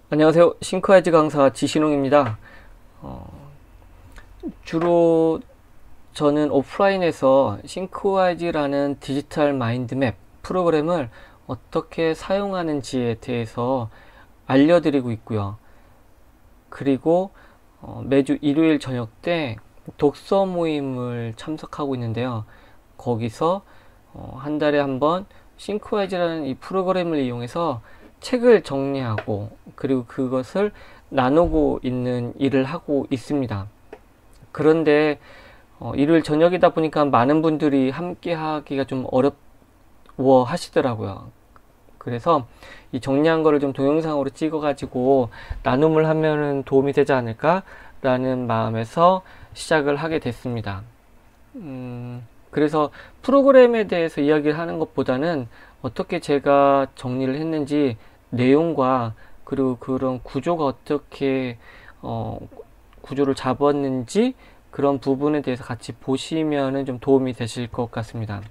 안녕하세요. 싱크와이즈 강사 지신홍입니다. 주로 저는 오프라인에서 싱크와이즈라는 디지털 마인드맵 프로그램을 어떻게 사용하는지에 대해서 알려드리고 있고요. 그리고 매주 일요일 저녁 때 독서 모임을 참석하고 있는데요. 거기서 한 달에 한 번 싱크와이즈라는 이 프로그램을 이용해서 책을 정리하고 그리고 그것을 나누고 있는 일을 하고 있습니다. 그런데 일요일 저녁이다 보니까 많은 분들이 함께 하기가 좀 어려워 하시더라고요. 그래서 이 정리한 거를 좀 동영상으로 찍어 가지고 나눔을 하면은 도움이 되지 않을까 라는 마음에서 시작을 하게 됐습니다. 그래서 프로그램에 대해서 이야기를 하는 것보다는 어떻게 제가 정리를 했는지 내용과 그리고 그런 구조가 어떻게 구조를 잡았는지 그런 부분에 대해서 같이 보시면은 좀 도움이 되실 것 같습니다.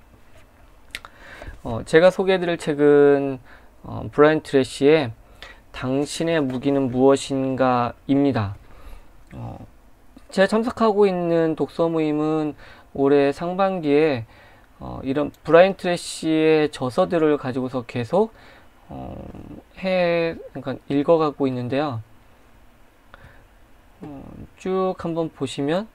제가 소개해드릴 책은 브라이언 트래시의 당신의 무기는 무엇인가 입니다. 제가 참석하고 있는 독서 모임은 올해 상반기에 이런 브라이언 트래시의 저서들을 가지고서 계속 그러니까 읽어가고 있는데요. 쭉 한번 보시면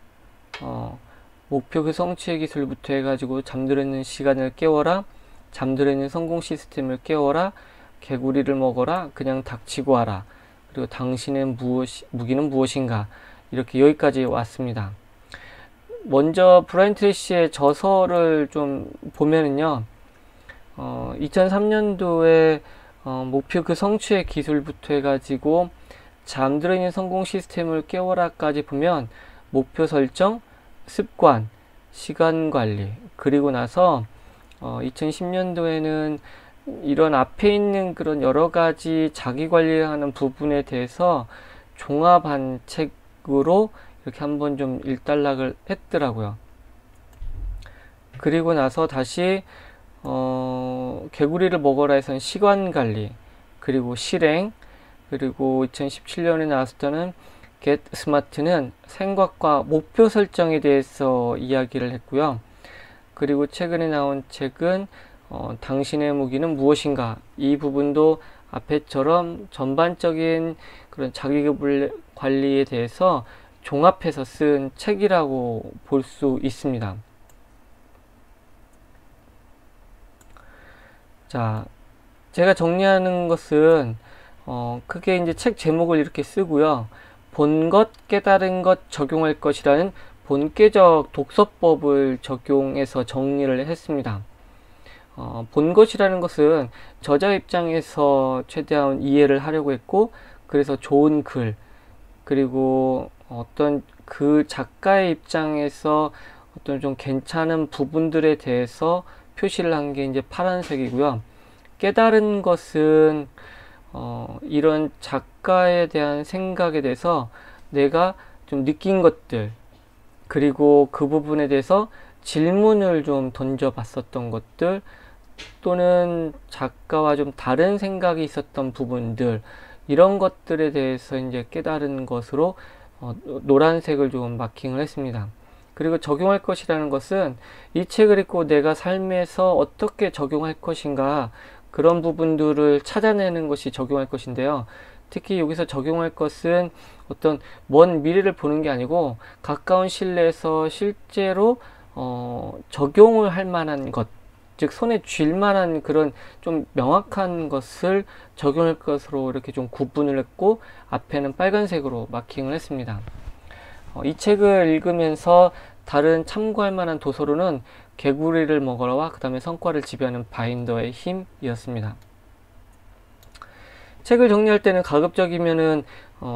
목표 그 성취의 기술부터 해가지고 잠들어 있는 시간을 깨워라, 잠들어 있는 성공 시스템을 깨워라, 개구리를 먹어라, 그냥 닥치고 하라, 그리고 당신의 무기는 무엇인가, 이렇게 여기까지 왔습니다. 먼저 브라이언 트래시의 저서를 좀 보면은요, 2003년도에 목표 그 성취의 기술부터 해가지고 잠들어 있는 성공 시스템을 깨워라까지 보면 목표 설정, 습관, 시간 관리, 그리고 나서 2010년도에는 이런 앞에 있는 그런 여러 가지 자기 관리하는 부분에 대해서 종합한 책으로 이렇게 한번 좀 일단락을 했더라고요. 그리고 나서 다시 개구리를 먹어라 해서는 시간 관리, 그리고 실행, 그리고 2017년에 나왔을 때는 Get Smart는 생각과 목표 설정에 대해서 이야기를 했고요. 그리고 최근에 나온 책은 당신의 무기는 무엇인가, 이 부분도 앞에처럼 전반적인 그런 자기 관리에 대해서 종합해서 쓴 책이라고 볼 수 있습니다. 자, 제가 정리하는 것은 크게 이제 책 제목을 이렇게 쓰고요. 본 것, 깨달은 것, 적용할 것이라는 본계적 독서법을 적용해서 정리를 했습니다. 본 것이라는 것은 저자 입장에서 최대한 이해를 하려고 했고, 그래서 좋은 글, 그리고 어떤 그 작가의 입장에서 어떤 좀 괜찮은 부분들에 대해서 표시를 한 게 이제 파란색이고요. 깨달은 것은 이런 작가에 대한 생각에 대해서 내가 좀 느낀 것들, 그리고 그 부분에 대해서 질문을 좀 던져봤었던 것들, 또는 작가와 좀 다른 생각이 있었던 부분들, 이런 것들에 대해서 이제 깨달은 것으로 노란색을 좀 마킹을 했습니다. 그리고 적용할 것이라는 것은 이 책을 읽고 내가 삶에서 어떻게 적용할 것인가, 그런 부분들을 찾아내는 것이 적용할 것인데요. 특히 여기서 적용할 것은 어떤 먼 미래를 보는 게 아니고 가까운 실내에서 실제로 적용을 할 만한 것, 즉 손에 쥘 만한 그런 좀 명확한 것을 적용할 것으로 이렇게 좀 구분을 했고, 앞에는 빨간색으로 마킹을 했습니다. 이 책을 읽으면서 다른 참고할 만한 도서로는 개구리를 먹어라와 그 다음에 성과를 지배하는 바인더의 힘이었습니다. 책을 정리할 때는 가급적이면은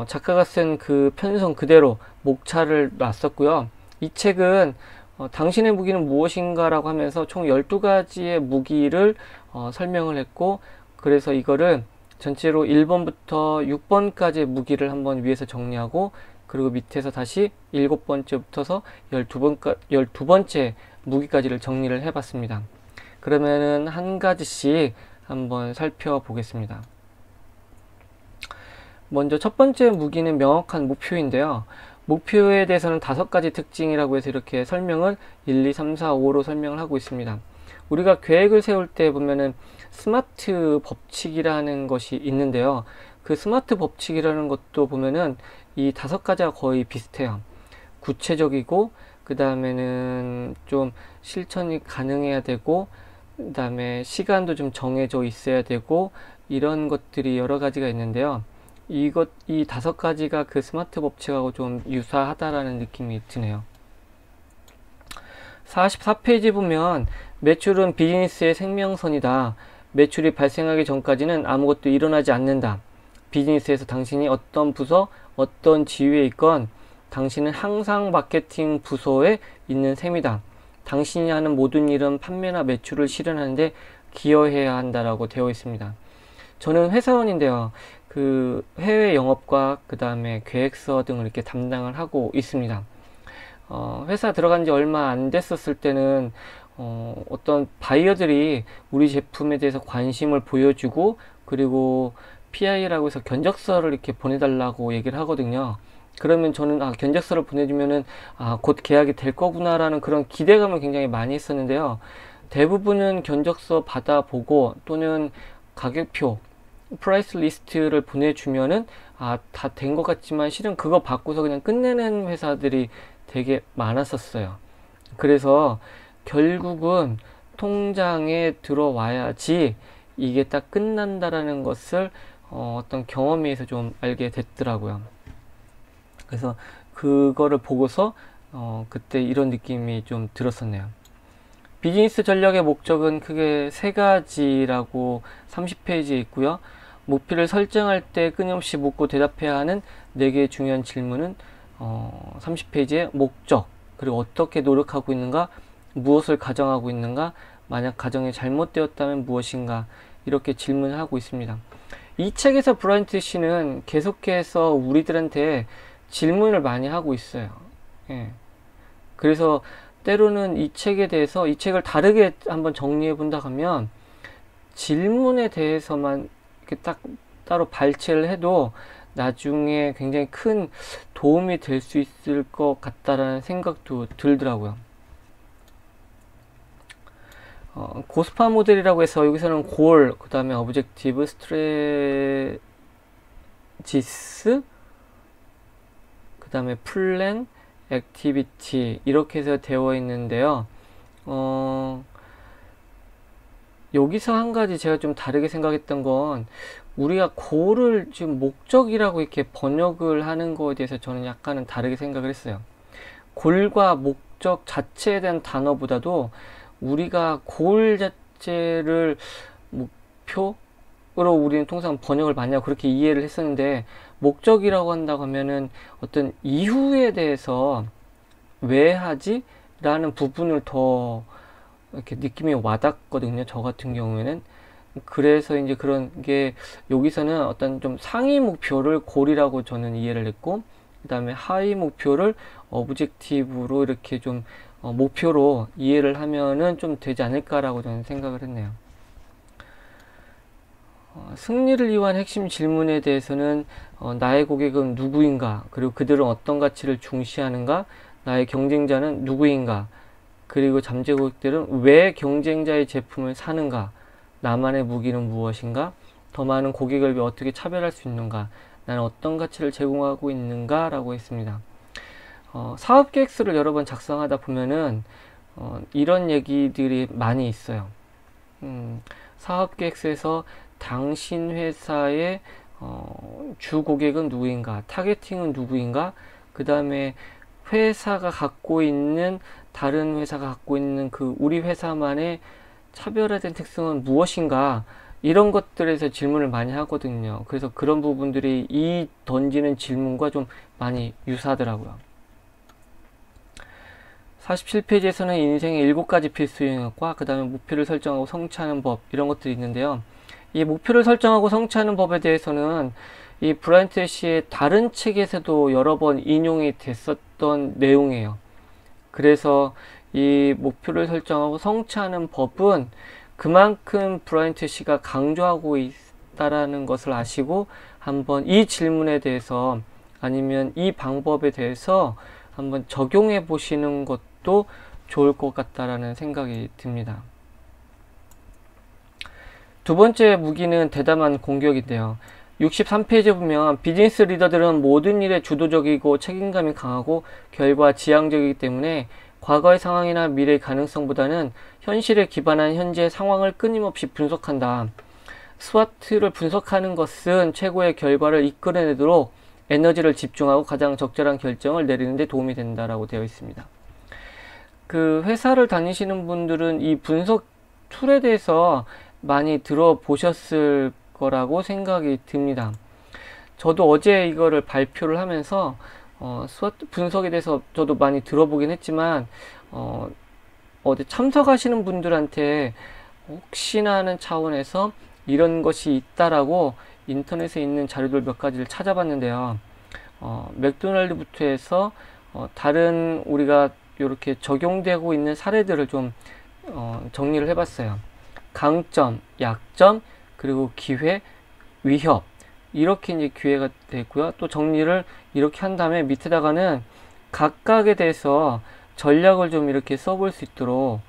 작가가 쓴 그 편성 그대로 목차를 놨었고요. 이 책은 당신의 무기는 무엇인가 라고 하면서 총 12가지의 무기를 설명을 했고, 그래서 이거를 전체로 1번부터 6번까지의 무기를 한번 위에서 정리하고, 그리고 밑에서 다시 7번째부터서 12번째 무기까지를 정리를 해봤습니다. 그러면은 한 가지씩 한번 살펴보겠습니다. 먼저 첫 번째 무기는 명확한 목표인데요. 목표에 대해서는 5가지 특징이라고 해서 이렇게 설명을 1, 2, 3, 4, 5로 설명을 하고 있습니다. 우리가 계획을 세울 때 보면은 스마트 법칙이라는 것이 있는데요. 그 스마트 법칙이라는 것도 보면은 이 5가지가 거의 비슷해요. 구체적이고, 그 다음에는 좀 실천이 가능해야 되고, 그 다음에 시간도 좀 정해져 있어야 되고, 이런 것들이 여러 가지가 있는데요. 이 5가지가 그 스마트 법칙하고 좀 유사하다라는 느낌이 드네요. 44페이지 보면 매출은 비즈니스의 생명선이다. 매출이 발생하기 전까지는 아무것도 일어나지 않는다. 비즈니스에서 당신이 어떤 부서, 어떤 지위에 있건 당신은 항상 마케팅 부서에 있는 셈이다. 당신이 하는 모든 일은 판매나 매출을 실현하는데 기여해야 한다라고 되어 있습니다. 저는 회사원인데요. 그 해외 영업과 그 다음에 계획서 등을 이렇게 담당을 하고 있습니다. 회사 들어간 지 얼마 안 됐었을 때는 어떤 바이어들이 우리 제품에 대해서 관심을 보여주고, 그리고 PI라고 해서 견적서를 이렇게 보내달라고 얘기를 하거든요. 그러면 저는 견적서를 보내주면은 곧 계약이 될 거구나라는 그런 기대감을 굉장히 많이 했었는데요. 대부분은 견적서 받아보고 또는 가격표, 프라이스 리스트를 보내주면은 다 된 것 같지만 실은 그거 받고서 그냥 끝내는 회사들이 되게 많았었어요. 그래서 결국은 통장에 들어와야지 이게 딱 끝난다라는 것을 어떤 경험에 의해서 좀 알게 됐더라고요. 그래서 그거를 보고서 그때 이런 느낌이 좀 들었었네요. 비즈니스 전략의 목적은 크게 3가지라고 30페이지에 있고요. 목표를 설정할 때 끊임없이 묻고 대답해야 하는 4개의 중요한 질문은 30페이지에 목적, 그리고 어떻게 노력하고 있는가, 무엇을 가정하고 있는가, 만약 가정이 잘못되었다면 무엇인가, 이렇게 질문을 하고 있습니다. 이 책에서 브라이언트 씨는 계속해서 우리들한테 질문을 많이 하고 있어요. 예. 그래서 때로는 이 책에 대해서, 이 책을 다르게 한번 정리해 본다 하면 질문에 대해서만 이렇게 딱 따로 발췌를 해도 나중에 굉장히 큰 도움이 될 수 있을 것 같다라는 생각도 들더라고요. 고스파 모델이라고 해서 여기서는 골, 그 다음에 오브젝티브, 스트레지스, 그 다음에 플랜, 액티비티, 이렇게 해서 되어 있는데요. 여기서 한 가지 제가 좀 다르게 생각했던 건, 우리가 골을 지금 목적이라고 이렇게 번역을 하는 거에 대해서 저는 약간은 다르게 생각을 했어요. 골과 목적 자체에 대한 단어보다도 우리가 골 자체를 목표로 우리는 통상 번역을 많이 하고 그렇게 이해를 했었는데, 목적이라고 한다고 하면은 어떤 이후에 대해서 왜 하지? 라는 부분을 더 이렇게 느낌이 와닿거든요. 저 같은 경우에는. 그래서 이제 그런 게 여기서는 어떤 좀 상위 목표를 골이라고 저는 이해를 했고, 그 다음에 하위 목표를 오브젝티브로 이렇게 좀 목표로 이해를 하면은 좀 되지 않을까라고 저는 생각을 했네요. 승리를 위한 핵심 질문에 대해서는 나의 고객은 누구인가, 그리고 그들은 어떤 가치를 중시하는가, 나의 경쟁자는 누구인가, 그리고 잠재 고객들은 왜 경쟁자의 제품을 사는가, 나만의 무기는 무엇인가, 더 많은 고객을 위해 어떻게 차별할 수 있는가, 나는 어떤 가치를 제공하고 있는가 라고 했습니다. 사업계획서를 여러 번 작성하다 보면은 이런 얘기들이 많이 있어요. 사업계획서에서 당신 회사의 주 고객은 누구인가, 타겟팅은 누구인가, 그 다음에 회사가 갖고 있는, 다른 회사가 갖고 있는 그 우리 회사만의 차별화된 특성은 무엇인가, 이런 것들에서 질문을 많이 하거든요. 그래서 그런 부분들이 이 던지는 질문과 좀 많이 유사하더라고요. 47페이지에서는 인생의 7가지 필수 영역과 그 다음에 목표를 설정하고 성취하는 법, 이런 것들이 있는데요. 이 목표를 설정하고 성취하는 법에 대해서는 이 브라이언트 씨의 다른 책에서도 여러 번 인용이 됐었던 내용이에요. 그래서 이 목표를 설정하고 성취하는 법은 그만큼 브라이언트 씨가 강조하고 같다라는 것을 아시고 한번 이 질문에 대해서 아니면 이 방법에 대해서 한번 적용해 보시는 것도 좋을 것 같다라는 생각이 듭니다. 두 번째 무기는 대담한 공격인데요. 63페이지에 보면 비즈니스 리더들은 모든 일에 주도적이고 책임감이 강하고 결과 지향적이기 때문에 과거의 상황이나 미래의 가능성보다는 현실에 기반한 현재의 상황을 끊임없이 분석한다. 스와트를 분석하는 것은 최고의 결과를 이끌어내도록 에너지를 집중하고 가장 적절한 결정을 내리는 데 도움이 된다라고 되어 있습니다. 그 회사를 다니시는 분들은 이 분석 툴에 대해서 많이 들어보셨을 거라고 생각이 듭니다. 저도 어제 이거를 발표를 하면서 스와트 분석에 대해서 저도 많이 들어보긴 했지만 어디 참석하시는 분들한테 혹시나 하는 차원에서 이런 것이 있다라고 인터넷에 있는 자료들 몇 가지를 찾아봤는데요. 맥도날드부터 해서 다른 우리가 이렇게 적용되고 있는 사례들을 좀 정리를 해봤어요. 강점, 약점, 그리고 기회, 위협, 이렇게 이제 기회가 되고요. 또 정리를 이렇게 한 다음에 밑에다가는 각각에 대해서 전략을 좀 이렇게 써볼 수 있도록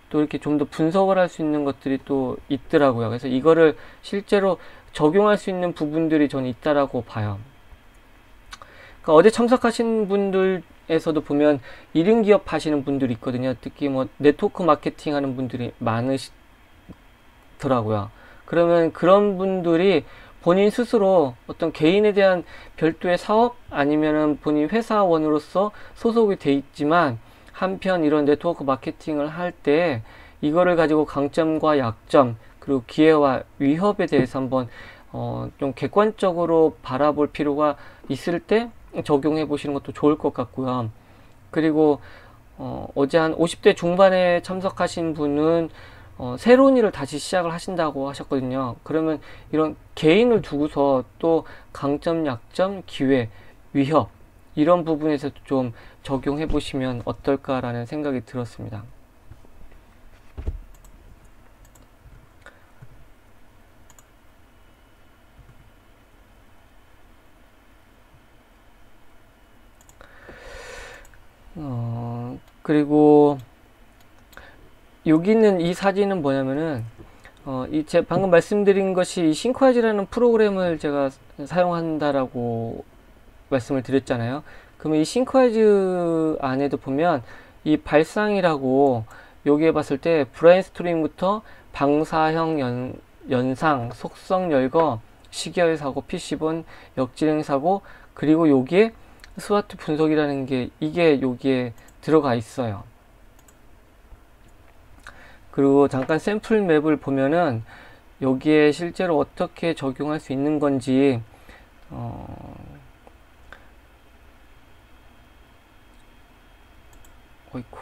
또 이렇게 좀 더 분석을 할 수 있는 것들이 또 있더라고요. 그래서 이거를 실제로 적용할 수 있는 부분들이 저는 있다라고 봐요. 그러니까 어제 참석하신 분들에서도 보면 1인 기업 하시는 분들이 있거든요. 특히 뭐 네트워크 마케팅 하는 분들이 많으시더라고요. 그러면 그런 분들이 본인 스스로 어떤 개인에 대한 별도의 사업 아니면은 본인 회사원으로서 소속이 돼 있지만 한편 이런 네트워크 마케팅을 할 때 이거를 가지고 강점과 약점 그리고 기회와 위협에 대해서 한번 좀 객관적으로 바라볼 필요가 있을 때 적용해 보시는 것도 좋을 것 같고요. 그리고 어제 한 50대 중반에 참석하신 분은 새로운 일을 다시 시작을 하신다고 하셨거든요. 그러면 이런 개인을 두고서 또 강점, 약점, 기회, 위협 이런 부분에서 좀 적용해 보시면 어떨까라는 생각이 들었습니다. 그리고 여기 있는 이 사진은 뭐냐면은 제가 방금 말씀드린 것이 싱크와이즈라는 프로그램을 제가 사용한다라고 말씀을 드렸잖아요. 그러면 이 싱크와이즈 안에도 보면 이 발상이라고 여기에 봤을 때 브레인스토밍부터 방사형 연상, 속성 열거, 시기화의 사고, PC본, 역진행 사고, 그리고 여기에 스와트 분석이라는 게 이게 여기에 들어가 있어요. 그리고 잠깐 샘플 맵을 보면은 여기에 실제로 어떻게 적용할 수 있는 건지 어이쿠.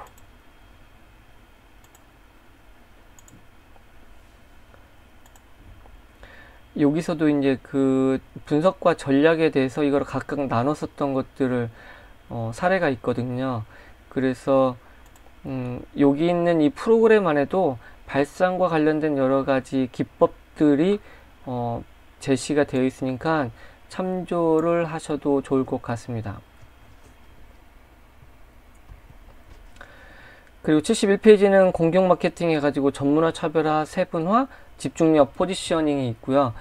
여기서도 이제 그 분석과 전략에 대해서 이걸 각각 나눴었던 것들을 사례가 있거든요. 그래서 여기 있는 이 프로그램 안에도 발상과 관련된 여러 가지 기법들이 제시가 되어 있으니까 참조를 하셔도 좋을 것 같습니다. 그리고 71페이지는 공격 마케팅 해가지고 전문화, 차별화, 세분화, 집중력, 포지셔닝이 있고요.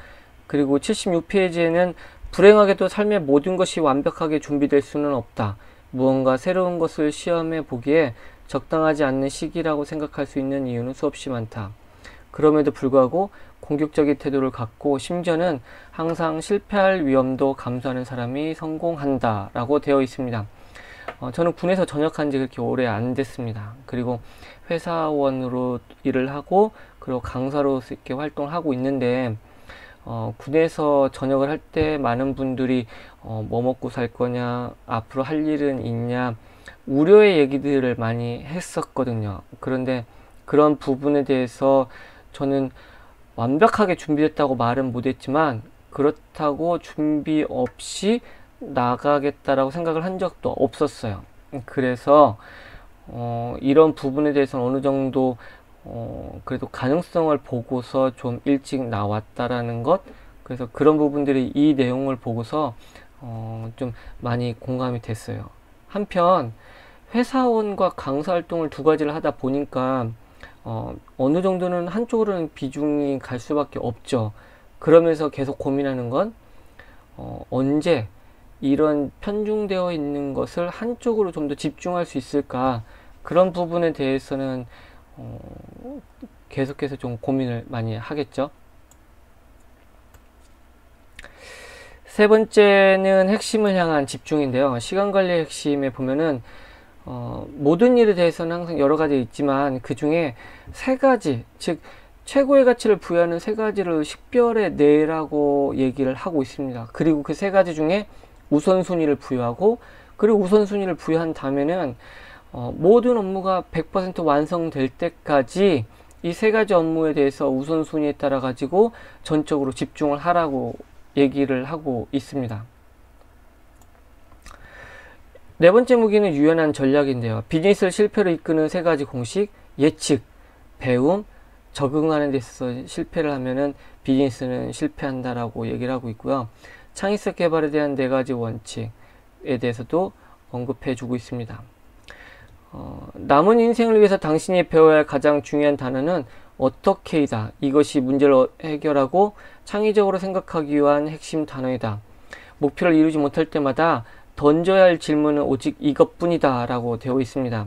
그리고 76페이지에는 불행하게도 삶의 모든 것이 완벽하게 준비될 수는 없다. 무언가 새로운 것을 시험해 보기에 적당하지 않는 시기라고 생각할 수 있는 이유는 수없이 많다. 그럼에도 불구하고 공격적인 태도를 갖고 심지어는 항상 실패할 위험도 감수하는 사람이 성공한다 라고 되어 있습니다. 저는 군에서 전역한 지 그렇게 오래 안 됐습니다. 그리고 회사원으로 일을 하고 그리고 강사로 이렇게 활동을 하고 있는데 군에서 전역을 할 때 많은 분들이 뭐 먹고 살 거냐, 앞으로 할 일은 있냐, 우려의 얘기들을 많이 했었거든요. 그런데 그런 부분에 대해서 저는 완벽하게 준비됐다고 말은 못했지만 그렇다고 준비 없이 나가겠다라고 생각을 한 적도 없었어요. 그래서 이런 부분에 대해서는 어느 정도 그래도 가능성을 보고서 좀 일찍 나왔다라는 것, 그래서 그런 부분들이 이 내용을 보고서 좀 많이 공감이 됐어요. 한편 회사원과 강사 활동을 두 가지를 하다 보니까 어느 정도는 한쪽으로는 비중이 갈 수밖에 없죠. 그러면서 계속 고민하는 건 언제 이런 편중되어 있는 것을 한쪽으로 좀 더 집중할 수 있을까, 그런 부분에 대해서는 계속해서 좀 고민을 많이 하겠죠. 세 번째는 핵심을 향한 집중인데요. 시간관리의 핵심에 보면은 모든 일에 대해서는 항상 여러 가지 있지만 그 중에 세 가지, 즉 최고의 가치를 부여하는 세 가지를 식별해 내라고 얘기를 하고 있습니다. 그리고 그 세 가지 중에 우선순위를 부여하고, 그리고 우선순위를 부여한 다음에는 모든 업무가 100% 완성될 때까지 이 세 가지 업무에 대해서 우선순위에 따라 가지고 전적으로 집중을 하라고 얘기를 하고 있습니다. 네 번째 무기는 유연한 전략인데요. 비즈니스를 실패로 이끄는 세 가지 공식: 예측, 배움, 적응하는 데 있어서 실패를 하면은 비즈니스는 실패한다라고 얘기를 하고 있고요. 창의적 개발에 대한 네 가지 원칙에 대해서도 언급해 주고 있습니다. 남은 인생을 위해서 당신이 배워야 할 가장 중요한 단어는 어떻게이다. 이것이 문제를 해결하고 창의적으로 생각하기 위한 핵심 단어이다. 목표를 이루지 못할 때마다 던져야 할 질문은 오직 이것뿐이다 라고 되어 있습니다.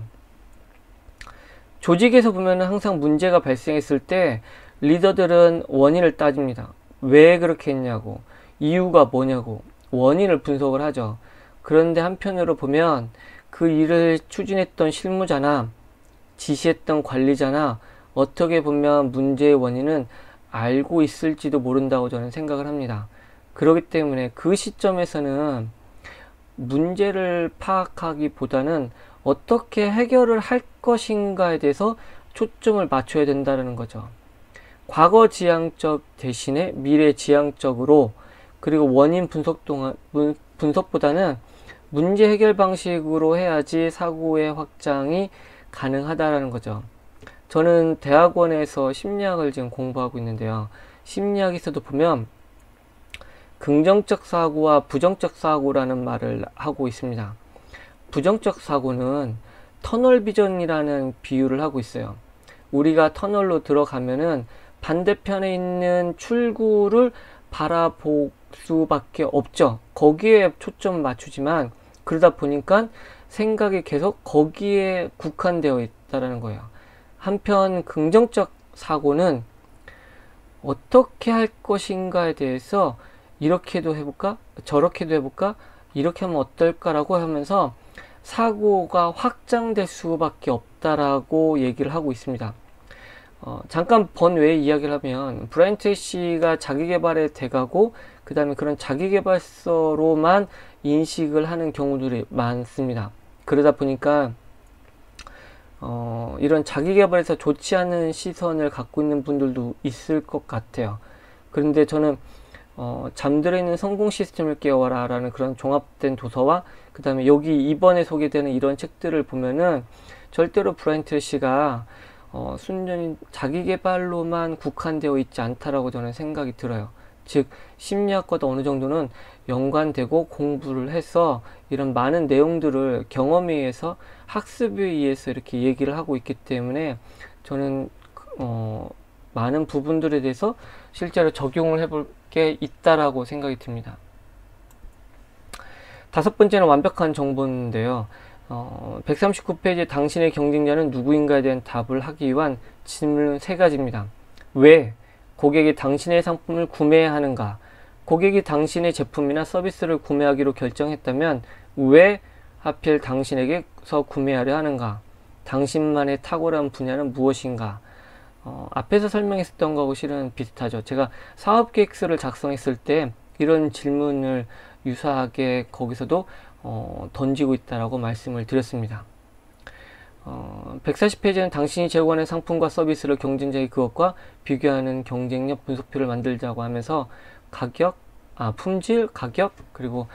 조직에서 보면 항상 문제가 발생했을 때 리더들은 원인을 따집니다. 왜 그렇게 했냐고, 이유가 뭐냐고 원인을 분석을 하죠. 그런데 한편으로 보면 그 일을 추진했던 실무자나 지시했던 관리자나 어떻게 보면 문제의 원인은 알고 있을지도 모른다고 저는 생각을 합니다. 그렇기 때문에 그 시점에서는 문제를 파악하기보다는 어떻게 해결을 할 것인가에 대해서 초점을 맞춰야 된다는 거죠. 과거 지향적 대신에 미래 지향적으로, 그리고 원인 분석보다는 문제 해결 방식으로 해야지 사고의 확장이 가능하다라는 거죠. 저는 대학원에서 심리학을 지금 공부하고 있는데요. 심리학에서도 보면 긍정적 사고와 부정적 사고라는 말을 하고 있습니다. 부정적 사고는 터널 비전이라는 비유를 하고 있어요. 우리가 터널로 들어가면은 반대편에 있는 출구를 바라볼 수밖에 없죠. 거기에 초점을 맞추지만 그러다 보니까 생각이 계속 거기에 국한되어 있다는 거예요. 한편 긍정적 사고는 어떻게 할 것인가에 대해서 이렇게도 해볼까? 저렇게도 해볼까? 이렇게 하면 어떨까라고 하면서 사고가 확장될 수밖에 없다라고 얘기를 하고 있습니다. 잠깐 번외 이야기를 하면 브라이언 트레이시가 자기계발에 돼가고 그 다음에 그런 자기계발서로만 인식을 하는 경우들이 많습니다. 그러다 보니까 이런 자기계발에서 좋지 않은 시선을 갖고 있는 분들도 있을 것 같아요. 그런데 저는 잠들어 있는 성공 시스템을 깨워라 라는 그런 종합된 도서와 그 다음에 여기 이번에 소개되는 이런 책들을 보면은 절대로 브라이언 트레이시가 순전히 자기계발로만 국한되어 있지 않다라고 저는 생각이 들어요. 즉 심리학과도 어느 정도는 연관되고 공부를 해서 이런 많은 내용들을 경험에 의해서 학습에 의해서 이렇게 얘기를 하고 있기 때문에 저는 많은 부분들에 대해서 실제로 적용을 해볼 게 있다라고 생각이 듭니다. 다섯 번째는 완벽한 정보인데요. 139페이지에 당신의 경쟁자는 누구인가에 대한 답을 하기 위한 질문 세 가지입니다. 왜 고객이 당신의 상품을 구매해야 하는가? 고객이 당신의 제품이나 서비스를 구매하기로 결정했다면 왜 하필 당신에게서 구매하려 하는가? 당신만의 탁월한 분야는 무엇인가? 앞에서 설명했었던 거하고 실은 비슷하죠. 제가 사업계획서를 작성했을 때 이런 질문을 유사하게 거기서도 던지고 있다라고 말씀을 드렸습니다. 140페이지는 당신이 제공하는 상품과 서비스를 경쟁자의 그것과 비교하는 경쟁력 분석표를 만들자고 하면서 품질, 가격, 그리고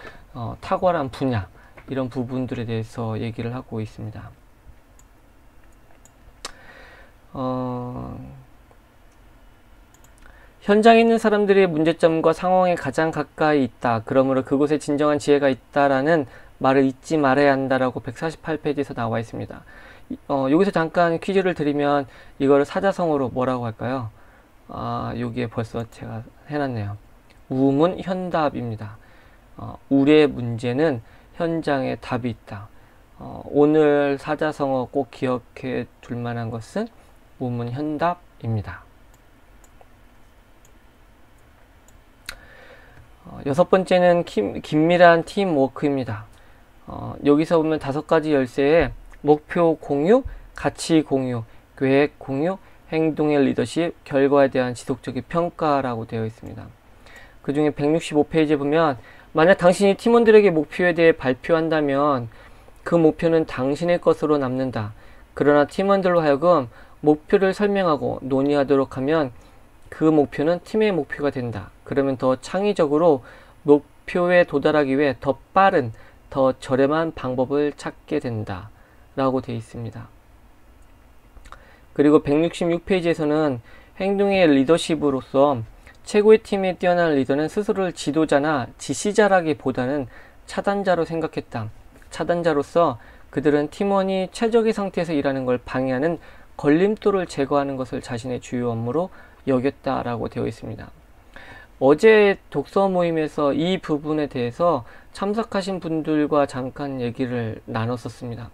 탁월한 분야 이런 부분들에 대해서 얘기를 하고 있습니다. 현장에 있는 사람들이 문제점과 상황에 가장 가까이 있다. 그러므로 그곳에 진정한 지혜가 있다라는 말을 잊지 말아야 한다라고 148페이지에서 나와 있습니다. 여기서 잠깐 퀴즈를 드리면 이거를 사자성어로 뭐라고 할까요? 여기에 벌써 제가 해놨네요. 우문현답입니다. 우리의 문제는 현장에 답이 있다. 오늘 사자성어 꼭 기억해 둘 만한 것은 우문현답입니다. 여섯 번째는 긴밀한 팀워크입니다. 여기서 보면 5가지 열쇠에 목표 공유, 가치 공유, 계획 공유, 행동의 리더십, 결과에 대한 지속적인 평가라고 되어 있습니다. 그 중에 165페이지에 보면 만약 당신이 팀원들에게 목표에 대해 발표한다면 그 목표는 당신의 것으로 남는다. 그러나 팀원들로 하여금 목표를 설명하고 논의하도록 하면 그 목표는 팀의 목표가 된다. 그러면 더 창의적으로 목표에 도달하기 위해 더 빠른, 더 저렴한 방법을 찾게 된다. 라고 되어 있습니다. 그리고 166페이지에서는 행동의 리더십으로서 최고의 팀에 뛰어난 리더는 스스로를 지도자나 지시자라기보다는 차단자로 생각했다. 차단자로서 그들은 팀원이 최적의 상태에서 일하는 걸 방해하는 걸림돌을 제거하는 것을 자신의 주요 업무로 여겼다라고 되어 있습니다. 어제 독서 모임에서 이 부분에 대해서 참석하신 분들과 잠깐 얘기를 나눴었습니다.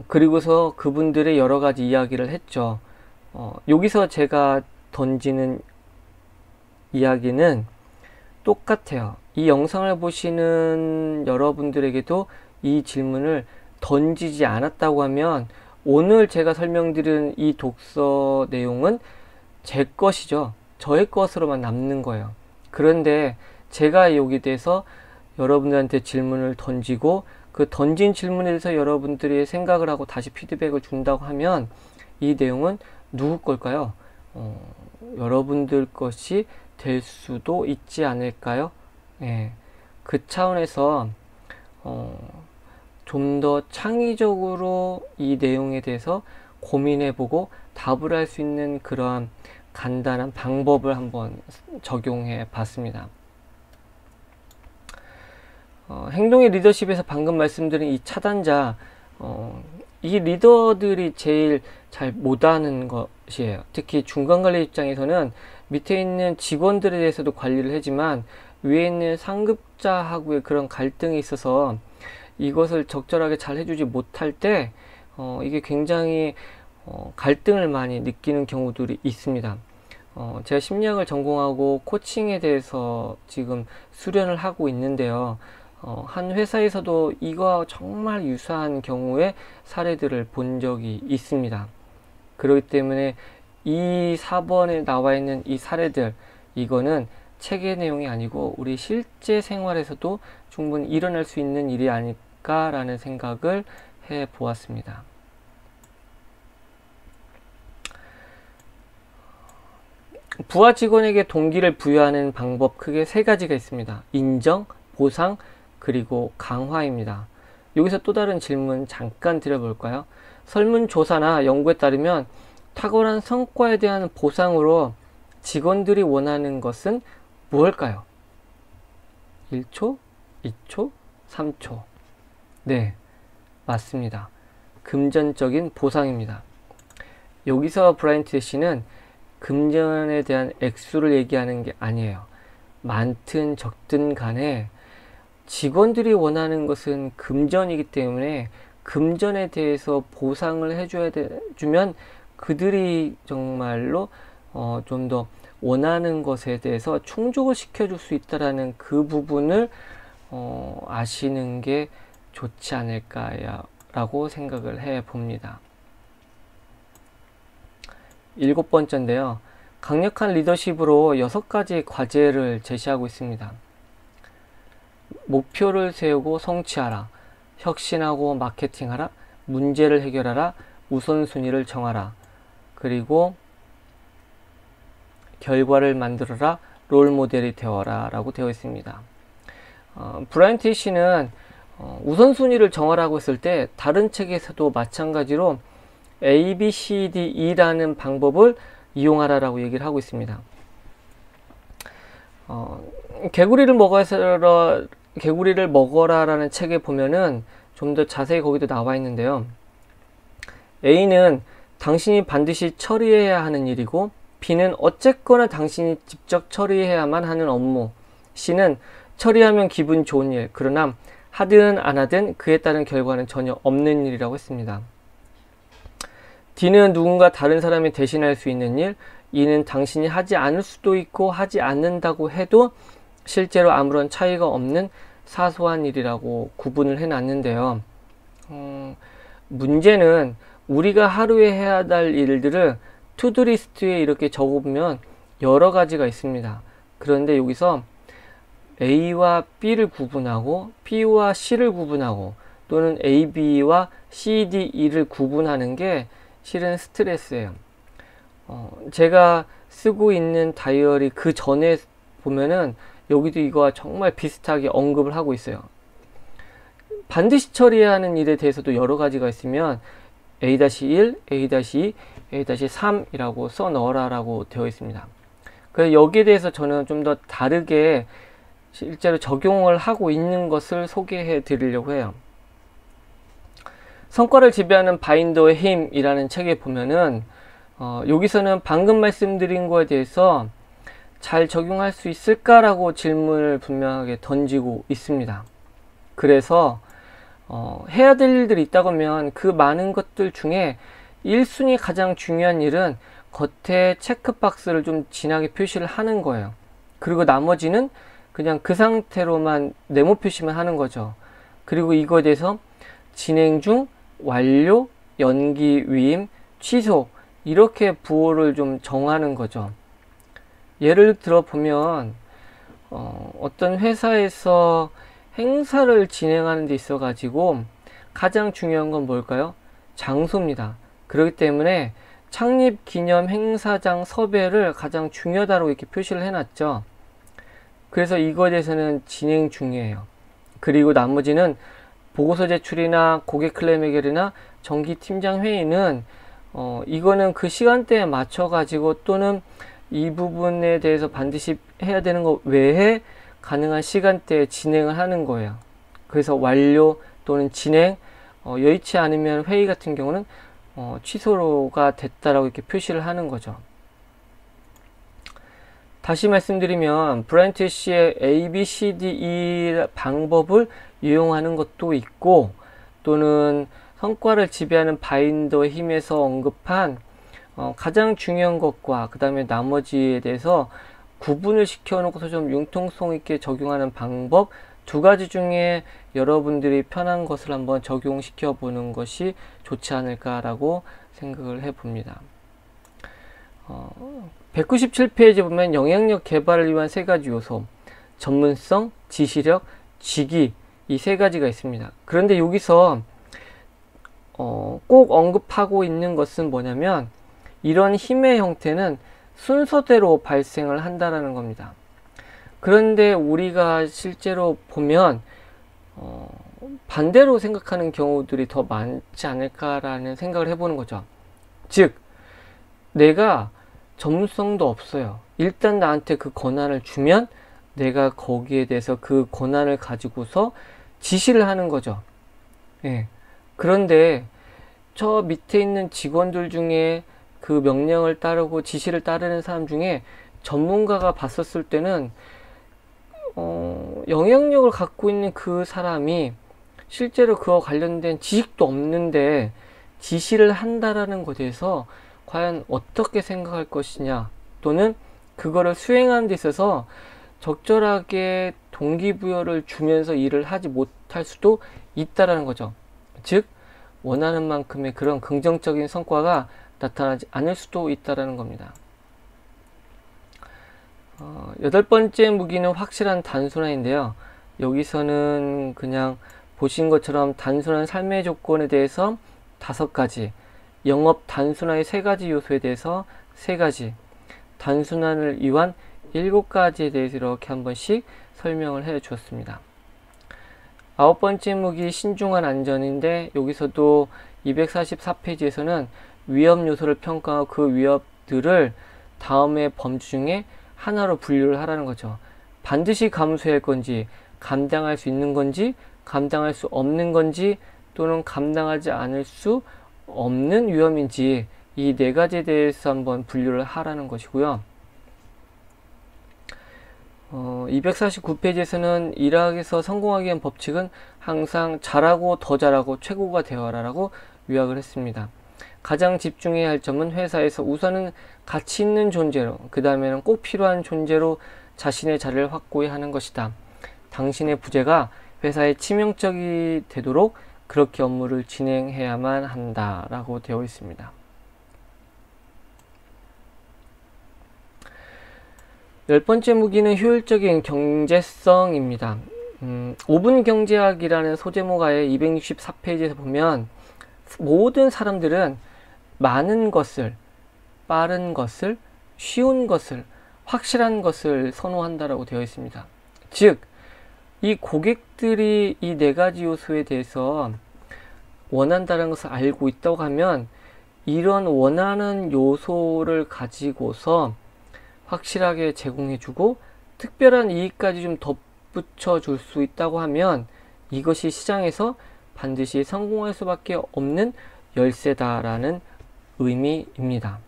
그리고서 그분들의 여러 가지 이야기를 했죠. 여기서 제가 던지는 이야기는 똑같아요. 이 영상을 보시는 여러분들에게도 이 질문을 던지지 않았다고 하면 오늘 제가 설명드린 이 독서 내용은 제 것이죠. 저의 것으로만 남는 거예요. 그런데 제가 여기 대해서 여러분들한테 질문을 던지고 그 던진 질문에 대해서 여러분들이 생각을 하고 다시 피드백을 준다고 하면 이 내용은 누구 걸까요? 여러분들 것이 될 수도 있지 않을까요? 예, 그 차원에서 좀 더 창의적으로 이 내용에 대해서 고민해보고 답을 할 수 있는 그러한 간단한 방법을 한번 적용해 봤습니다. 행동의 리더십에서 방금 말씀드린 이 차단자, 이 리더들이 제일 잘 못하는 것이에요. 특히 중간관리 입장에서는 밑에 있는 직원들에 대해서도 관리를 하지만 위에 있는 상급자하고의 그런 갈등이 있어서 이것을 적절하게 잘 해주지 못할 때 이게 굉장히 갈등을 많이 느끼는 경우들이 있습니다. 제가 심리학을 전공하고 코칭에 대해서 지금 수련을 하고 있는데요. 한 회사에서도 이거와 정말 유사한 경우의 사례들을 본 적이 있습니다. 그렇기 때문에 이 4번에 나와 있는 이 사례들, 이거는 책의 내용이 아니고 우리 실제 생활에서도 충분히 일어날 수 있는 일이 아닐까라는 생각을 해 보았습니다. 부하 직원에게 동기를 부여하는 방법 크게 3가지가 있습니다. 인정, 보상, 그리고 강화입니다. 여기서 또 다른 질문 잠깐 드려볼까요? 설문조사나 연구에 따르면 탁월한 성과에 대한 보상으로 직원들이 원하는 것은 무엇일까요? 1초, 2초, 3초. 네, 맞습니다. 금전적인 보상입니다. 여기서 브라이언 트레이시는 금전에 대한 액수를 얘기하는 게 아니에요. 많든 적든 간에 직원들이 원하는 것은 금전이기 때문에 금전에 대해서 보상을 해주면 그들이 정말로 좀 더 원하는 것에 대해서 충족을 시켜줄 수 있다라는 그 부분을 아시는 게 좋지 않을까라고 생각을 해 봅니다. 7번째인데요. 강력한 리더십으로 6가지 과제를 제시하고 있습니다. 목표를 세우고 성취하라. 혁신하고 마케팅하라. 문제를 해결하라. 우선순위를 정하라. 그리고 결과를 만들어라. 롤모델이 되어라 라고 되어 있습니다. 브라이언 트레이시는 우선순위를 정하라고 했을 때 다른 책에서도 마찬가지로 A, B, C, D, E라는 방법을 이용하라라고 얘기를 하고 있습니다. 개구리를 먹어라라는 책에 보면은 좀 더 자세히 거기도 나와 있는데요. A는 당신이 반드시 처리해야 하는 일이고, B는 어쨌거나 당신이 직접 처리해야만 하는 업무, C는 처리하면 기분 좋은 일, 그러나 하든 안 하든 그에 따른 결과는 전혀 없는 일이라고 했습니다. D는 누군가 다른 사람이 대신할 수 있는 일, E는 당신이 하지 않을 수도 있고 하지 않는다고 해도 실제로 아무런 차이가 없는 사소한 일이라고 구분을 해놨는데요. 문제는 우리가 하루에 해야 할 일들을 투두리스트에 이렇게 적어보면 여러 가지가 있습니다. 그런데 여기서 A와 B를 구분하고 B와 C를 구분하고 또는 A, B와 C, D, E를 구분하는 게 실은 스트레스예요. 제가 쓰고 있는 다이어리 그 전에 보면은 여기도 이거와 정말 비슷하게 언급을 하고 있어요. 반드시 처리해야 하는 일에 대해서도 여러 가지가 있으면 A-1, A-2, A-3이라고 써 넣어라라고 되어 있습니다. 그래서 여기에 대해서 저는 좀 더 다르게 실제로 적용을 하고 있는 것을 소개해 드리려고 해요. 성과를 지배하는 바인더의 힘이라는 책에 보면은 여기서는 방금 말씀드린 거에 대해서 잘 적용할 수 있을까라고 질문을 분명하게 던지고 있습니다. 그래서 해야 될 일들이 있다고 하면 그 많은 것들 중에 1순위 가장 중요한 일은 겉에 체크박스를 좀 진하게 표시를 하는 거예요. 그리고 나머지는 그냥 그 상태로만 네모 표시만 하는 거죠. 그리고 이거에 대해서 진행 중, 완료, 연기, 위임, 취소 이렇게 부호를 좀 정하는 거죠. 예를 들어 보면 어떤 회사에서 행사를 진행하는 데 있어 가지고 가장 중요한 건 뭘까요? 장소입니다. 그렇기 때문에 창립 기념 행사장 섭외를 가장 중요하다고 이렇게 표시를 해놨죠. 그래서 이거에 대해서는 진행 중이에요. 그리고 나머지는 보고서 제출이나 고객 클레임 해결이나 정기 팀장 회의는 이거는 그 시간대에 맞춰 가지고 또는 이 부분에 대해서 반드시 해야 되는 것 외에 가능한 시간대에 진행을 하는 거예요. 그래서 완료 또는 진행, 여의치 않으면 회의 같은 경우는 취소가 됐다라고 이렇게 표시를 하는 거죠. 다시 말씀드리면 브라이언트 씨의 A, B, C, D, E 방법을 이용하는 것도 있고 또는 성과를 지배하는 바인더의 힘에서 언급한 가장 중요한 것과 그 다음에 나머지에 대해서 구분을 시켜놓고서 좀 융통성 있게 적용하는 방법 두 가지 중에 여러분들이 편한 것을 한번 적용시켜 보는 것이 좋지 않을까라고 생각을 해봅니다. 197페이지 보면 영향력 개발을 위한 세 가지 요소, 전문성, 지시력, 직위 이 세 가지가 있습니다. 그런데 여기서 꼭 언급하고 있는 것은 뭐냐면 이런 힘의 형태는 순서대로 발생을 한다라는 겁니다. 그런데 우리가 실제로 보면 반대로 생각하는 경우들이 더 많지 않을까라는 생각을 해보는 거죠. 즉 내가 전문성도 없어요. 일단 나한테 그 권한을 주면 내가 거기에 대해서 그 권한을 가지고서 지시를 하는 거죠. 예. 그런데 저 밑에 있는 직원들 중에 그 명령을 따르고 지시를 따르는 사람 중에 전문가가 봤었을 때는 영향력을 갖고 있는 그 사람이 실제로 그와 관련된 지식도 없는데 지시를 한다라는 것에 대해서 과연 어떻게 생각할 것이냐 또는 그거를 수행하는 데 있어서 적절하게 동기부여를 주면서 일을 하지 못할 수도 있다라는 거죠. 즉 원하는 만큼의 그런 긍정적인 성과가 나타나지 않을 수도 있다라는 겁니다. 여덟 번째 무기는 확실한 단순화인데요. 여기서는 그냥 보신 것처럼 단순한 삶의 조건에 대해서 5가지, 영업 단순화의 3가지 요소에 대해서 3가지, 단순화를 위한 7가지에 대해서 이렇게 한 번씩 설명을 해 주었습니다. 9번째 무기 신중한 안전인데 여기서도 244페이지에서는 위험 요소를 평가하고 그 위협들을 다음의 범주 중에 하나로 분류를 하라는 거죠. 반드시 감수해야 할 건지, 감당할 수 있는 건지, 감당할 수 없는 건지, 또는 감당하지 않을 수 없는 위험인지, 이 네 가지에 대해서 한번 분류를 하라는 것이고요. 249페이지에서는 일학에서 성공하기 위한 법칙은 항상 잘하고 더 잘하고 최고가 되어라라고 요약을 했습니다. 가장 집중해야 할 점은 회사에서 우선은 가치 있는 존재로, 그 다음에는 꼭 필요한 존재로 자신의 자리를 확고히 하는 것이다. 당신의 부재가 회사에 치명적이 되도록 그렇게 업무를 진행해야만 한다 라고 되어 있습니다. 10번째 무기는 효율적인 경제성입니다. 5분 경제학이라는 소제목아의 264페이지에서 보면 모든 사람들은 많은 것을, 빠른 것을, 쉬운 것을, 확실한 것을 선호한다라고 되어 있습니다. 즉, 이 고객들이 이 네 가지 요소에 대해서 원한다는 것을 알고 있다고 하면 이런 원하는 요소를 가지고서 확실하게 제공해주고 특별한 이익까지 좀 덧붙여 줄 수 있다고 하면 이것이 시장에서 반드시 성공할 수밖에 없는 열쇠다라는 의미입니다.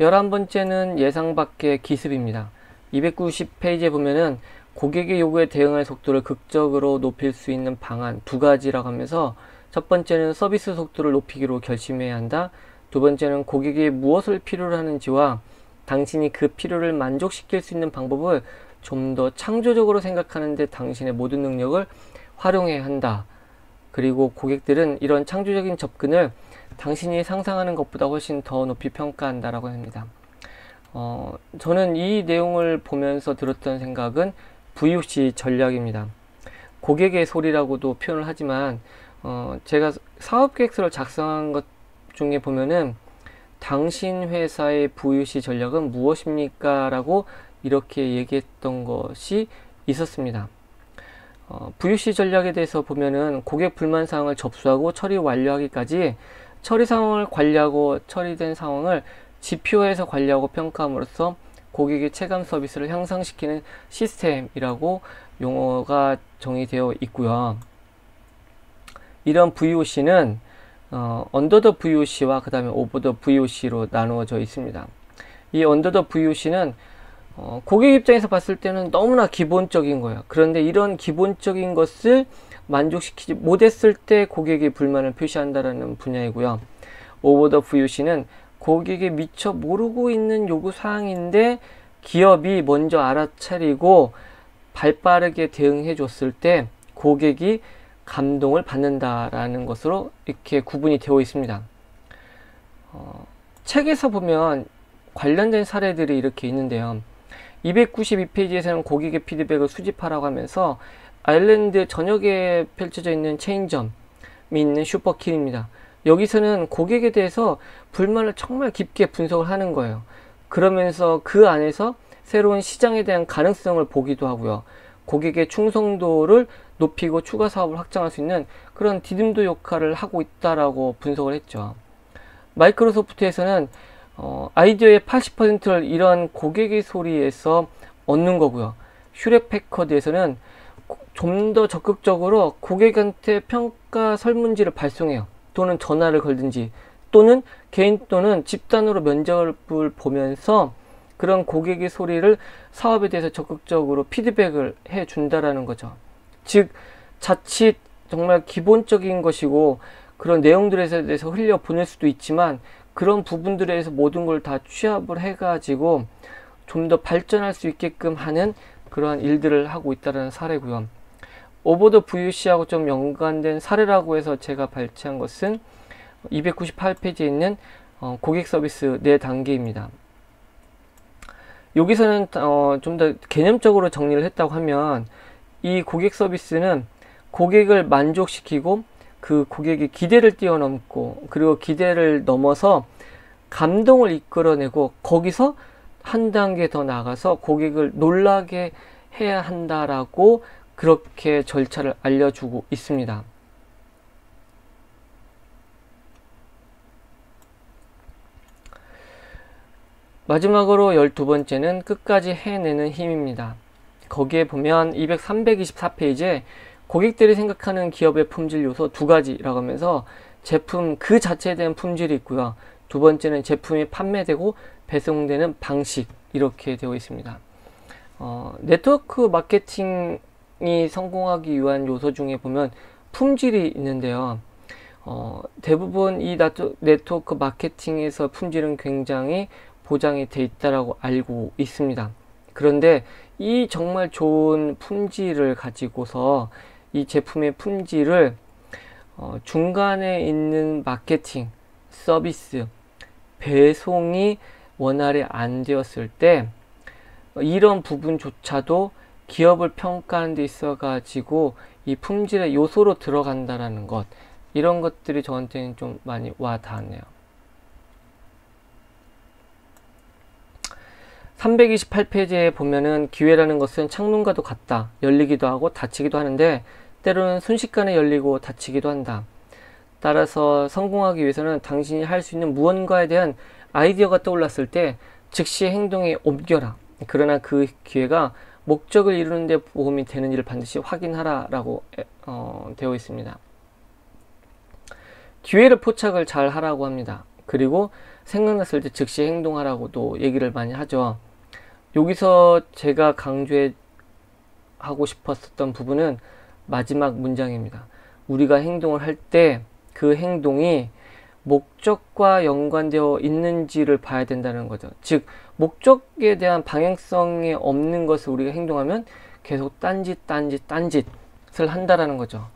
11번째는 예상 밖의 기습입니다. 290페이지에 보면은 고객의 요구에 대응할 속도를 극적으로 높일 수 있는 방안 두 가지라고 하면서 첫 번째는 서비스 속도를 높이기로 결심해야 한다. 두 번째는 고객이 무엇을 필요로 하는지와 당신이 그 필요를 만족시킬 수 있는 방법을 좀 더 창조적으로 생각하는데 당신의 모든 능력을 활용해야 한다. 그리고 고객들은 이런 창조적인 접근을 당신이 상상하는 것보다 훨씬 더 높이 평가한다라고 합니다. 저는 이 내용을 보면서 들었던 생각은 VOC 전략입니다. 고객의 소리라고도 표현을 하지만 제가 사업계획서를 작성한 것 중에 보면은 당신 회사의 VOC 전략은 무엇입니까? 라고 이렇게 얘기했던 것이 있었습니다. VOC 전략에 대해서 보면은 고객 불만 사항을 접수하고 처리 완료하기까지 처리 상황을 관리하고 처리된 상황을 지표에서 관리하고 평가함으로써 고객의 체감 서비스를 향상시키는 시스템이라고 용어가 정의되어 있고요. 이런 VOC는 언더 더 VOC와 그 다음에 오버 더 VOC로 나누어져 있습니다. 이 언더 더 VOC는 고객 입장에서 봤을 때는 너무나 기본적인 거예요. 그런데 이런 기본적인 것을 만족시키지 못했을 때 고객의 불만을 표시한다라는 분야이고요. 오버 더 VOC는 고객이 미처 모르고 있는 요구사항인데 기업이 먼저 알아차리고 발빠르게 대응해 줬을 때 고객이 감동을 받는다라는 것으로 이렇게 구분이 되어 있습니다. 책에서 보면 관련된 사례들이 이렇게 있는데요. 292페이지에서는 고객의 피드백을 수집하라고 하면서 아일랜드 전역에 펼쳐져 있는 체인점이 있는 슈퍼킬입니다. 여기서는 고객에 대해서 불만을 정말 깊게 분석을 하는 거예요. 그러면서 그 안에서 새로운 시장에 대한 가능성을 보기도 하고요. 고객의 충성도를 높이고 추가 사업을 확장할 수 있는 그런 디딤도 역할을 하고 있다라고 분석을 했죠. 마이크로소프트에서는 아이디어의 80%를 이런 고객의 소리에서 얻는 거고요. 휴렛패커드에서는 좀 더 적극적으로 고객한테 평가 설문지를 발송해요. 또는 전화를 걸든지 또는 개인 또는 집단으로 면접을 보면서 그런 고객의 소리를 사업에 대해서 적극적으로 피드백을 해 준다라는 거죠. 즉 자칫 정말 기본적인 것이고 그런 내용들에 대해서 흘려 보낼 수도 있지만 그런 부분들에 대해서 모든 걸 다 취합을 해가지고 좀 더 발전할 수 있게끔 하는 그러한 일들을 하고 있다는 사례고요. 오버 더 VOC하고 좀 연관된 사례라고 해서 제가 발췌한 것은 298페이지에 있는 고객 서비스 4단계입니다. 여기서는 좀 더 개념적으로 정리를 했다고 하면 이 고객 서비스는 고객을 만족시키고 그 고객의 기대를 뛰어넘고 그리고 기대를 넘어서 감동을 이끌어내고 거기서 한 단계 더 나가서 고객을 놀라게 해야 한다라고 그렇게 절차를 알려주고 있습니다. 마지막으로 12번째는 끝까지 해내는 힘입니다. 거기에 보면 324페이지에 고객들이 생각하는 기업의 품질 요소 두 가지라고 하면서 제품 그 자체에 대한 품질이 있고요. 두 번째는 제품이 판매되고 배송되는 방식, 이렇게 되어 있습니다. 네트워크 마케팅이 성공하기 위한 요소 중에 보면 품질이 있는데요. 대부분 이 네트워크 마케팅에서 품질은 굉장히 보장이 돼 있다라고 알고 있습니다. 그런데 이 정말 좋은 품질을 가지고서 이 제품의 품질을 중간에 있는 마케팅, 서비스, 배송이 원활히 안 되었을 때 이런 부분조차도 기업을 평가하는 데 있어 가지고 이 품질의 요소로 들어간다라는 것, 이런 것들이 저한테는 좀 많이 와 닿았네요. 328페이지에 보면은 기회라는 것은 창문과도 같다. 열리기도 하고 닫히기도 하는데 때로는 순식간에 열리고 닫히기도 한다. 따라서 성공하기 위해서는 당신이 할 수 있는 무언가에 대한 아이디어가 떠올랐을 때 즉시 행동에 옮겨라. 그러나 그 기회가 목적을 이루는 데 도움이 되는지를 반드시 확인하라 라고 되어 있습니다. 기회를 포착을 잘 하라고 합니다. 그리고 생각났을 때 즉시 행동하라고도 얘기를 많이 하죠. 여기서 제가 강조하고 싶었던 부분은 마지막 문장입니다. 우리가 행동을 할 때 그 행동이 목적과 연관되어 있는지를 봐야 된다는 거죠. 즉 목적에 대한 방향성이 없는 것을 우리가 행동하면 계속 딴짓을 한다라는 거죠.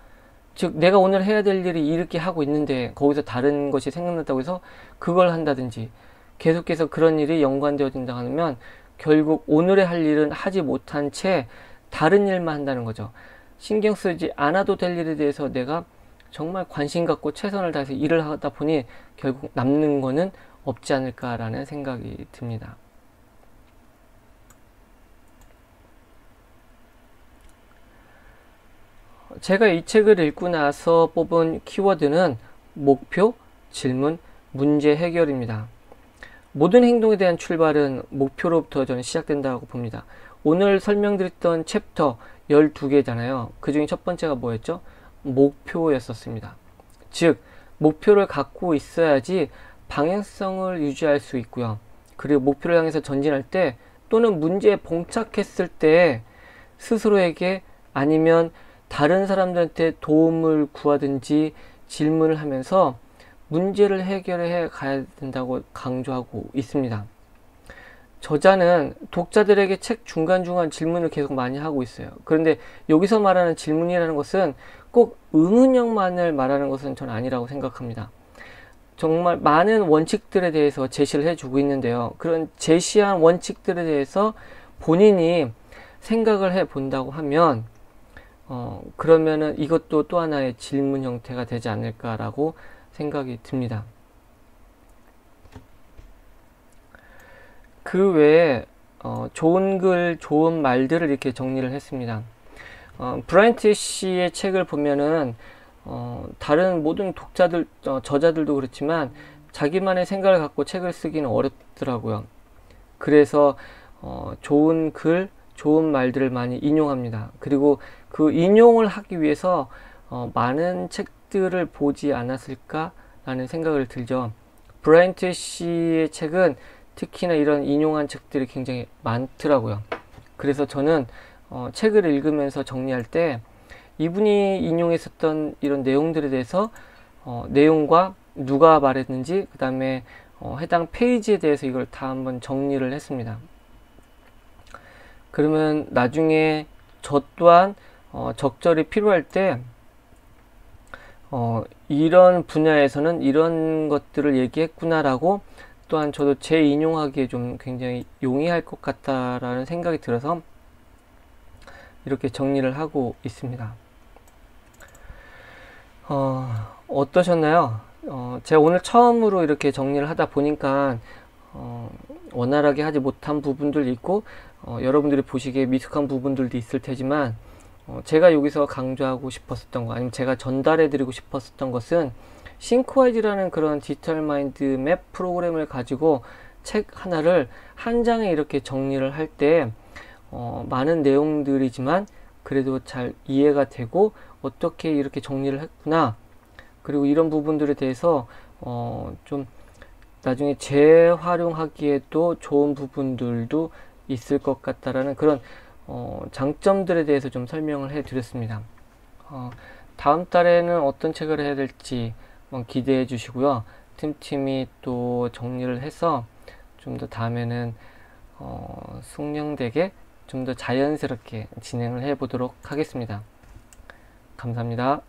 즉 내가 오늘 해야 될 일이 이렇게 하고 있는데 거기서 다른 것이 생각났다고 해서 그걸 한다든지 계속해서 그런 일이 연관되어진다 하면 결국 오늘의 할 일은 하지 못한 채 다른 일만 한다는 거죠. 신경 쓰지 않아도 될 일에 대해서 내가 정말 관심 갖고 최선을 다해서 일을 하다 보니 결국 남는 거는 없지 않을까라는 생각이 듭니다. 제가 이 책을 읽고 나서 뽑은 키워드는 목표, 질문, 문제 해결입니다. 모든 행동에 대한 출발은 목표로부터 저는 시작된다고 봅니다. 오늘 설명드렸던 챕터 12개잖아요. 그 중에 첫 번째가 뭐였죠? 목표였었습니다. 즉 목표를 갖고 있어야지 방향성을 유지할 수 있고요. 그리고 목표를 향해서 전진할 때 또는 문제에 봉착했을 때 스스로에게 아니면 다른 사람들한테 도움을 구하든지 질문을 하면서 문제를 해결해 가야 된다고 강조하고 있습니다. 저자는 독자들에게 책 중간중간 질문을 계속 많이 하고 있어요. 그런데 여기서 말하는 질문이라는 것은 꼭 의문형만을 말하는 것은 전 아니라고 생각합니다. 정말 많은 원칙들에 대해서 제시를 해주고 있는데요. 그런 제시한 원칙들에 대해서 본인이 생각을 해 본다고 하면 그러면은 이것도 또 하나의 질문 형태가 되지 않을까라고 생각이 듭니다. 그 외에 좋은 글, 좋은 말들을 이렇게 정리를 했습니다. 브라이언 트레이시의 책을 보면은 다른 모든 독자들, 저자들도 그렇지만 자기만의 생각을 갖고 책을 쓰기는 어렵더라고요. 그래서 좋은 글, 좋은 말들을 많이 인용합니다. 그리고 그 인용을 하기 위해서 많은 책들을 보지 않았을까라는 생각을 들죠. 브라이언 트레이시의 책은 특히나 이런 인용한 책들이 굉장히 많더라고요. 그래서 저는 책을 읽으면서 정리할 때 이분이 인용했었던 이런 내용들에 대해서 내용과 누가 말했는지 그 다음에 해당 페이지에 대해서 이걸 다 한번 정리를 했습니다. 그러면 나중에 저 또한 적절히 필요할 때 이런 분야에서는 이런 것들을 얘기했구나라고 또한 저도 재인용하기에 좀 굉장히 용이할 것 같다라는 생각이 들어서 이렇게 정리를 하고 있습니다. 어떠셨나요? 제가 오늘 처음으로 이렇게 정리를 하다 보니까 원활하게 하지 못한 부분들도 있고 여러분들이 보시기에 미숙한 부분들도 있을 테지만 제가 여기서 강조하고 싶었던 거 아니면 제가 전달해 드리고 싶었던 것은 싱크와이즈라는 그런 디지털 마인드 맵 프로그램을 가지고 책 하나를 한 장에 이렇게 정리를 할 때 많은 내용들이지만 그래도 잘 이해가 되고 어떻게 이렇게 정리를 했구나, 그리고 이런 부분들에 대해서 좀 나중에 재활용하기에도 좋은 부분들도 있을 것 같다라는 그런 장점들에 대해서 좀 설명을 해 드렸습니다. 다음 달에는 어떤 책을 해야 될지 기대해 주시고요. 틈틈이 또 정리를 해서 좀 더 다음에는 숙련되게 좀 더 자연스럽게 진행을 해 보도록 하겠습니다. 감사합니다.